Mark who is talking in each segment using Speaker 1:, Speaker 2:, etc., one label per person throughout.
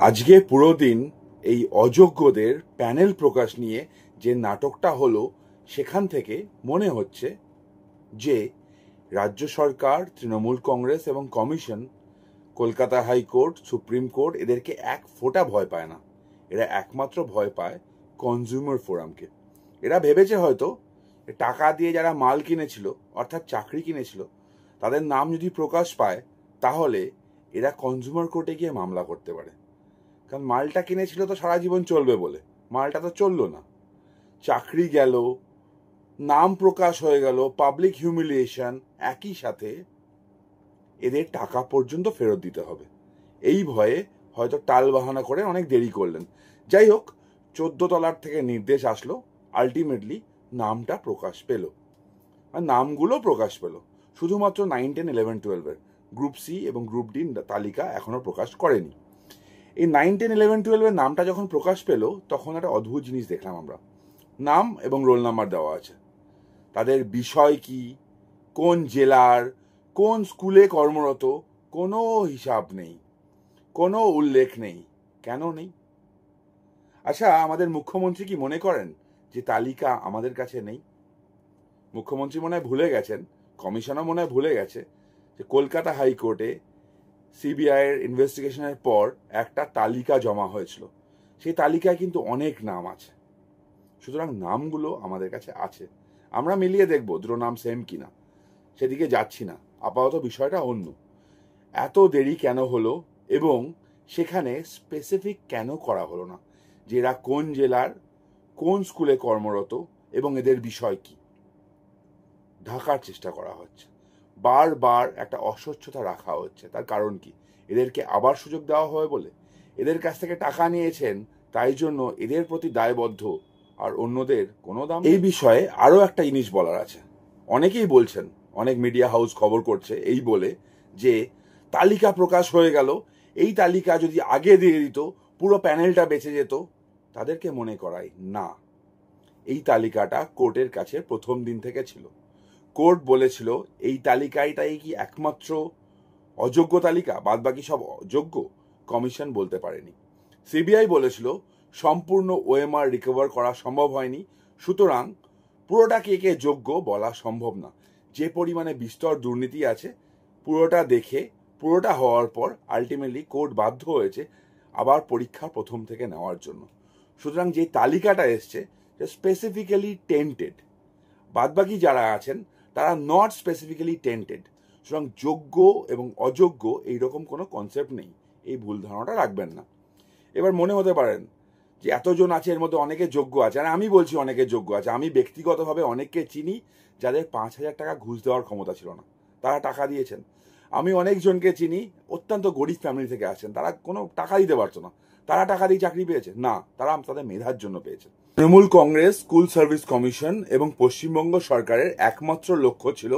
Speaker 1: আজকে পুরো দিন এই অযোগ্যদের প্যানেল প্রকাশ নিয়ে যে নাটকটা হলো, সেখান থেকে মনে হচ্ছে যে রাজ্য সরকার, তৃণমূল কংগ্রেস এবং commission, Kolkata high court, supreme court এদেরকে এক ফোঁটা ভয় পায় না। এরা একমাত্র ভয় পায় কনজিউমার ফোরামকে। এরা ভেবেছে হয়তো টাকা দিয়ে যারা মাল কিনেছিল, অর্থাৎ চাকরি কিনেছিল, তাদের নাম যদি প্রকাশ পায় তাহলে এরা কনজিউমার কোর্টে গিয়ে মামলা করতে পারে। কারণ মালটা কিনেছিল তো সারা জীবন চলবে বলে, মালটা তো চললো না, চাকরি গেল, নাম প্রকাশ হয়ে গেল, পাবলিক হিউমিলিয়েশন, একই সাথে এদের টাকা পর্যন্ত ফেরত দিতে হবে। এই ভয়ে হয়তো টাল বাহানা করে অনেক দেরি করলেন। যাই হোক, 14 তলার থেকে নির্দেশ আসলো, আলটিমেটলি নামটা প্রকাশ পেল, আর নামগুলো প্রকাশ পেল। শুধুমাত্র 9, 10, 11, 12-এর গ্রুপ সি এবং গ্রুপ ডি তালিকা এখনো প্রকাশ করেনি। এই 9, 10, 11, 12-এর নামটা যখন প্রকাশ পেল, তখন একটা অদ্ভুত জিনিস দেখলাম আমরা। নাম এবং রোল নাম্বার দেওয়া আছে, তাদের বিষয় কি, কোন জেলার, কোন স্কুলে কর্মরত, কোনো হিসাব নেই, কোনো উল্লেখ নেই। কেন নেই? আচ্ছা, আমাদের মুখ্যমন্ত্রী কি মনে করেন যে তালিকা আমাদের কাছে নেই? মুখ্যমন্ত্রী মনে হয় ভুলে গেছেন, কমিশনও মনে হয় ভুলে গেছে যে কলকাতা হাইকোর্টে সিবিআইয়ের ইনভেস্টিগেশনের পর একটা তালিকা জমা হয়েছিল। সেই তালিকায় কিন্তু অনেক নাম আছে। সুতরাং নামগুলো আমাদের কাছে আছে, আমরা মিলিয়ে দেখবো দুটো নাম সেম কিনা। সেদিকে যাচ্ছি না, আপাতত বিষয়টা অন্য। এত দেরি কেন হলো এবং সেখানে স্পেসিফিক কেন করা হলো না যে এরা কোন জেলার, কোন স্কুলে কর্মরত এবং এদের বিষয় কি? ঢাকার চেষ্টা করা হচ্ছে, বারবার একটা অস্বচ্ছতা রাখা হচ্ছে। তার কারণ কি? এদেরকে আবার সুযোগ দেওয়া হয় বলে, এদের কাছ থেকে টাকা নিয়েছেন তাই জন্য এদের প্রতি দায়বদ্ধ, আর অন্যদের কোনো দাম। এই বিষয়ে আরো একটা জিনিস বলার আছে। অনেকেই বলছেন, অনেক মিডিয়া হাউস খবর করছে এই বলে যে তালিকা প্রকাশ হয়ে গেল, এই তালিকা যদি আগে দিয়ে দিত পুরো প্যানেলটা বেঁচে যেত। তাদেরকে মনে করাই না, এই তালিকাটা কোর্টের কাছে প্রথম দিন থেকে ছিল। কোর্ট বলেছিল এই তালিকাটাই কি একমাত্র অযোগ্য তালিকা, বাদ বাকি সব যোগ্য? কমিশন বলতে পারেনি। সিবিআই বলেছিল সম্পূর্ণ ওএমআর রিকভার করা সম্ভব হয়নি, সুতরাং পুরোটা কে কে যোগ্য বলা সম্ভব না। যে পরিমাণে বিস্তর দুর্নীতি আছে পুরোটা দেখে, পুরোটা হওয়ার পর আলটিমেটলি কোর্ট বাধ্য হয়েছে আবার পরীক্ষা প্রথম থেকে নেওয়ার জন্য। সুতরাং যে তালিকাটা এসছে স্পেসিফিক্যালি টেন্টেড, বাদবাকি যারা আছেন তারা নট স্পেসিফিক্যালি টেন্টেড। সুতরাং যোগ্য এবং অযোগ্য এইরকম কোনো কনসেপ্ট নেই, এই ভুল ধারণাটা রাখবেন না। এবার মনে হতে পারেন যে এতজন আছে এর মধ্যে অনেকে যোগ্য আছে, আর আমি বলছি অনেকে যোগ্য আছে। আমি ব্যক্তিগতভাবে অনেককে চিনি যাদের 5,000 টাকা ঘুষ দেওয়ার ক্ষমতা ছিল না, তারা টাকা দিয়েছেন। আমি অনেকজনকে চিনি অত্যন্ত গরিব ফ্যামিলি থেকে আছেন, তারা কোনো টাকা দিতে পারতো না, তারা টাকা দিয়ে চাকরি পেয়েছে না, তারা তাদের মেধার জন্য পেয়েছে। Trinamool Congress, school service commission এবং পশ্চিমবঙ্গ সরকারের একমাত্র লক্ষ্য ছিল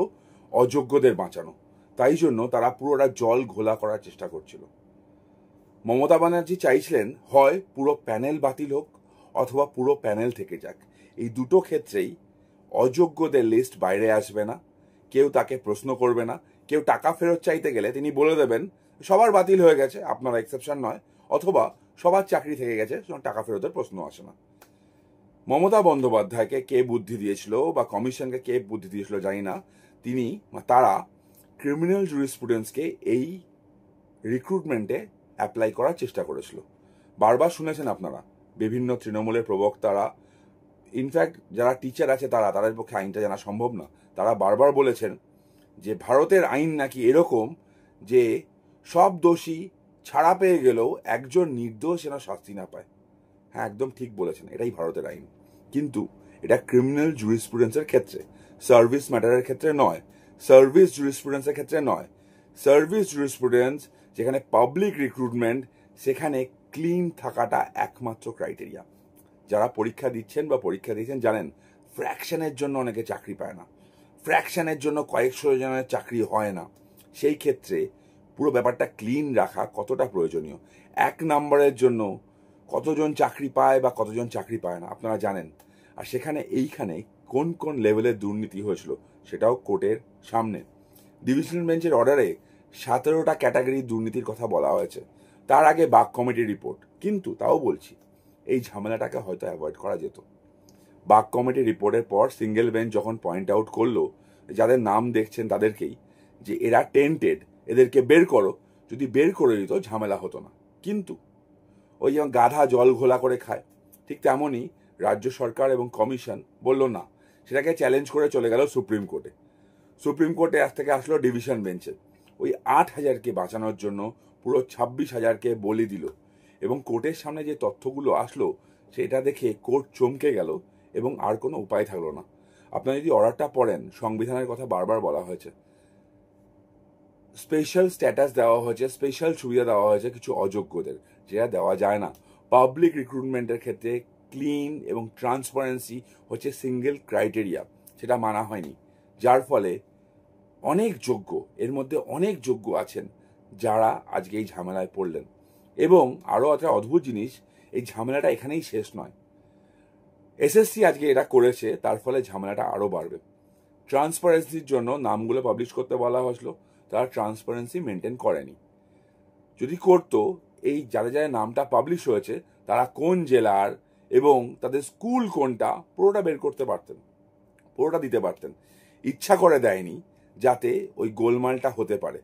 Speaker 1: অযোগ্যদের বাঁচানো। তাই জন্য তারা পুরোটা জল ঘোলা করার চেষ্টা করছিল। মমতা ব্যানার্জি চাইছিলেন হয় পুরো প্যানেল বাতিল হোক অথবা পুরো প্যানেল থেকে যাক। এই দুটো ক্ষেত্রেই অযোগ্যদের লিস্ট বাইরে আসবে না, কেউ তাকে প্রশ্ন করবে না। কেউ টাকা ফেরত চাইতে গেলে তিনি বলে দেবেন সবার বাতিল হয়ে গেছে, আপনারা এক্সেপশন নয়, অথবা সবার চাকরি থেকে গেছে, টাকা ফেরতের প্রশ্ন আসে না। মমতা বন্দ্যোপাধ্যায়কে কে বুদ্ধি দিয়েছিল বা কমিশনকে কে বুদ্ধি দিয়েছিল জানি না, তারা ক্রিমিনাল জুরিসপ্রুডেন্সকে এই রিক্রুটমেন্টে অ্যাপ্লাই করার চেষ্টা করেছিল। বারবার শুনেছেন আপনারা, বিভিন্ন তৃণমূলের প্রবক্তারা, ইনফ্যাক্ট যারা টিচার আছে তাদের পক্ষে আইনটা জানা সম্ভব না, তারা বারবার বলেছেন যে ভারতের আইন নাকি এরকম যে সব দোষী ছাড়া পেয়ে গেলেও একজন নির্দোষ যেন শাস্তি না পায়। হ্যাঁ, একদম ঠিক বলেছেন, এটাই ভারতের আইন। কিন্তু এটা ক্রিমিনাল জুরিসপ্রুডেন্সের ক্ষেত্রে, সার্ভিস ম্যাটারের ক্ষেত্রে নয়, সার্ভিস জুরিসপ্রুডেন্সের ক্ষেত্রে নয়। সার্ভিস জুরিসপ্রুডেন্স যেখানে পাবলিক রিক্রুটমেন্ট, সেখানে ক্লিন থাকাটা একমাত্র ক্রাইটেরিয়া। যারা পরীক্ষা দিচ্ছেন বা পরীক্ষা দিয়েছেন জানেন, ফ্র্যাকশনের জন্য অনেকে চাকরি পায় না, ফ্র্যাকশনের জন্য কয়েকশো জনের চাকরি হয় না। সেই ক্ষেত্রে পুরো ব্যাপারটা ক্লিন রাখা কতটা প্রয়োজনীয়। 1 নম্বরের জন্য কতজন চাকরি পায় বা কতজন চাকরি পায় না আপনারা জানেন। আর সেখানে এইখানে কোন কোন লেভেলের দুর্নীতি হয়েছিল সেটাও কোর্টের সামনে। ডিভিশনাল বেঞ্চের অর্ডারে 17টা ক্যাটাগরি দুর্নীতির কথা বলা হয়েছে, তার আগে বাক কমিটির রিপোর্ট। কিন্তু তাও বলছি, এই ঝামেলাটাকে হয়তো অ্যাভয়েড করা যেত। বাক কমিটির রিপোর্টের পর সিঙ্গেল বেঞ্চ যখন পয়েন্ট আউট করলো, যাদের নাম দেখছেন তাদেরকেই, যে এরা টেন্টেড, এদেরকে বের করো, যদি বের করে দিত ঝামেলা হতো না। কিন্তু ওই যেমন গাধা জল ঘোলা করে খায়, ঠিক তেমনই রাজ্য সরকার এবং কমিশন বলল না, সেটাকে চ্যালেঞ্জ করে চলে গেল সুপ্রিম কোর্টে। সুপ্রিম কোর্টে আজ থেকে আসলো ডিভিশন বেঞ্চে, ওই 8,000কে বাঁচানোর জন্য পুরো 26,000কে বলি দিল। এবং কোর্টের সামনে যে তথ্যগুলো আসলো সেটা দেখে কোর্ট চমকে গেল এবং আর কোনো উপায় থাকলো না। আপনারা যদি অর্ডারটা পড়েন, সংবিধানের কথা বারবার বলা হয়েছে, স্পেশাল স্ট্যাটাস দেওয়া হয়েছে, স্পেশাল সুবিধা দেওয়া হয়েছে কিছু অযোগ্যদের, যেটা দেওয়া যায় না। পাবলিক রিক্রুটমেন্টের ক্ষেত্রে ক্লিন এবং ট্রান্সপারেন্সি হচ্ছে সিঙ্গেল ক্রাইটেরিয়া, সেটা মানা হয়নি। যার ফলে অনেক যোগ্য, এর মধ্যে অনেক যোগ্য আছেন যারা আজকে এই ঝামেলায় পড়লেন। এবং আরও একটা অদ্ভুত জিনিস, এই ঝামেলাটা এখানেই শেষ নয়। এসএসসি আজকে এটা করেছে, তার ফলে ঝামেলাটা আরও বাড়বে। ট্রান্সপারেন্সির জন্য নামগুলো পাবলিশ করতে বলা হয়েছিল, তারা ট্রান্সপারেন্সি মেনটেন করেনি। যদি করতো, এই যাদের যাদের নামটা পাবলিশ হয়েছে তারা কোন জেলার এবং তাদের স্কুল কোনটা পুরোটা বের করতে পারতেন, পুরোটা দিতে পারতেন। ইচ্ছা করে দেয়নি যাতে ওই গোলমালটা হতে পারে।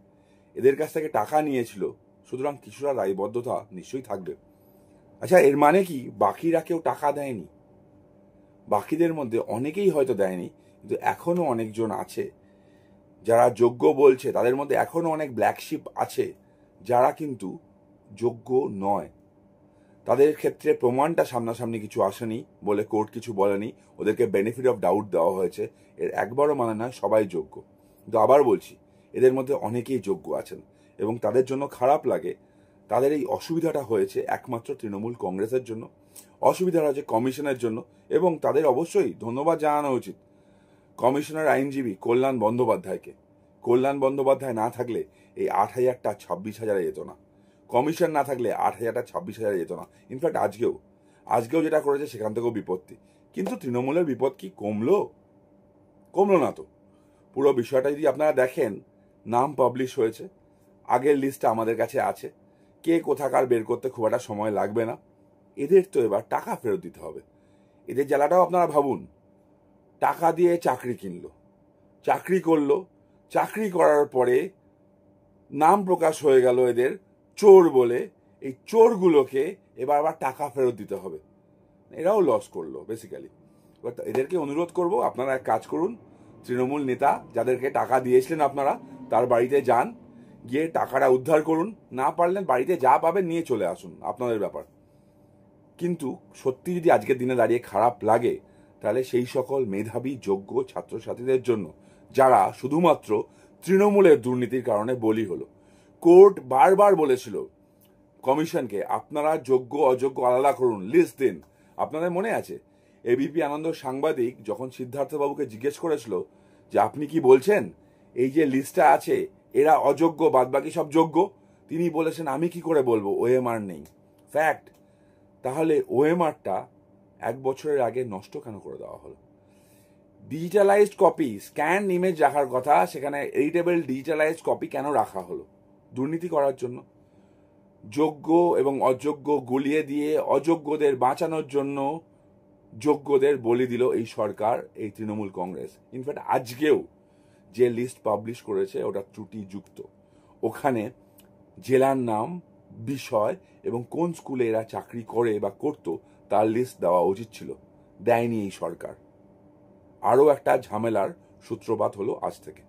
Speaker 1: এদের কাছ থেকে টাকা নিয়েছিল, সুতরাং কিছুটা দায়বদ্ধতা নিশ্চয়ই থাকবে। আচ্ছা, এর মানে কি বাকিরা কেউ টাকা দেয়নি? বাকিদের মধ্যে অনেকেই হয়তো দেয়নি, কিন্তু এখনো অনেকজন আছে যারা যোগ্য বলছে, তাদের মধ্যে এখনো অনেক ব্ল্যাকশিপ আছে যারা কিন্তু যোগ্য নয়। তাদের ক্ষেত্রে প্রমাণটা সামনাসামনি কিছু আসেনি বলে কোর্ট কিছু বলেনি, ওদেরকে বেনিফিট অফ ডাউট দেওয়া হয়েছে। এর একবারও মানে নয় সবাই যোগ্য, কিন্তু আবার বলছি, এদের মধ্যে অনেকেই যোগ্য আছেন এবং তাদের জন্য খারাপ লাগে। তাদের এই অসুবিধাটা হয়েছে একমাত্র তৃণমূল কংগ্রেসের জন্য, অসুবিধাটা হয়েছে কমিশনের জন্য, এবং তাদের অবশ্যই ধন্যবাদ জানানো উচিত কমিশনের আইনজীবী কল্যাণ বন্দ্যোপাধ্যায়কে। কল্যাণ বন্দ্যোপাধ্যায় না থাকলে এই 8,000টা 26,000-এ যেত না, কমিশন না থাকলে 8,000টা 26,000-এ যেত না। ইনফ্যাক্ট আজকেও যেটা করেছে সেখান থেকেও বিপত্তি। কিন্তু তৃণমূলের বিপদ কি কমলো না তো। পুরো বিষয়টা যদি আপনারা দেখেন, নাম পাবলিশ হয়েছে, আগের লিস্টটা আমাদের কাছে আছে, কে কোথাকার বের করতে খুব একটা সময় লাগবে না। এদের তো এবার টাকা ফেরত দিতে হবে। এদের জ্বালাটাও আপনারা ভাবুন, টাকা দিয়ে চাকরি কিনলো, চাকরি করলো, চাকরি করার পরে নাম প্রকাশ হয়ে গেল এদের চোর বলে। এই চোরগুলোকে এবার আবার টাকা ফেরত দিতে হবে, এরাও লস করলো বেসিক্যালি। এবার এদেরকে অনুরোধ করব, আপনারা এক কাজ করুন, তৃণমূল নেতা যাদেরকে টাকা দিয়েছিলেন আপনারা, তার বাড়িতে যান, গিয়ে টাকাটা উদ্ধার করুন। না পারলেন বাড়িতে যা পাবেন নিয়ে চলে আসুন, আপনাদের ব্যাপার। কিন্তু সত্যি যদি আজকের দিনে দাঁড়িয়ে খারাপ লাগে, তাহলে সেই সকল মেধাবী যোগ্য ছাত্রছাত্রীদের জন্য যারা শুধুমাত্র তৃণমূলের দুর্নীতির কারণে বলি হলো। কোর্ট বারবার বলেছিল কমিশনকে, আপনারা যোগ্য অযোগ্য আলাদা করুন, লিস্ট দিন। আপনাদের মনে আছে এবিপি আনন্দ সাংবাদিক যখন সিদ্ধার্থবাবুকে জিজ্ঞেস করেছিল যে আপনি কি বলছেন এই যে লিস্টটা আছে এরা অযোগ্য, বাদবাকি সব যোগ্য, তিনি বলেছেন আমি কি করে বলবো, ওএমআর নেই। ফ্যাক্ট। তাহলে ওএমআরটা 1 বছরের আগে নষ্ট কেন করে দেওয়া হলো? ডিজিটালাইজড কপি, স্ক্যান ইমেজ রাখার কথা, সেখানে এডিটেবল ডিজিটালাইজড কপি কেন রাখা হলো? দুর্নীতি করার জন্য। যোগ্য এবং অযোগ্য গুলিয়ে দিয়ে অযোগ্যদের বাঁচানোর জন্য যোগ্যদের বলি দিল এই সরকার, এই তৃণমূল কংগ্রেস। ইনফ্যাক্ট আজকেও যে লিস্ট পাবলিশ করেছে ওটা ত্রুটিযুক্ত। ওখানে জেলার নাম, বিষয় এবং কোন স্কুলে এরা চাকরি করে বা করতো তার লিস্ট দেওয়া উচিত ছিল, দেয়নি এই সরকার। আরও একটা ঝামেলার সূত্রপাত হলো আজ থেকে।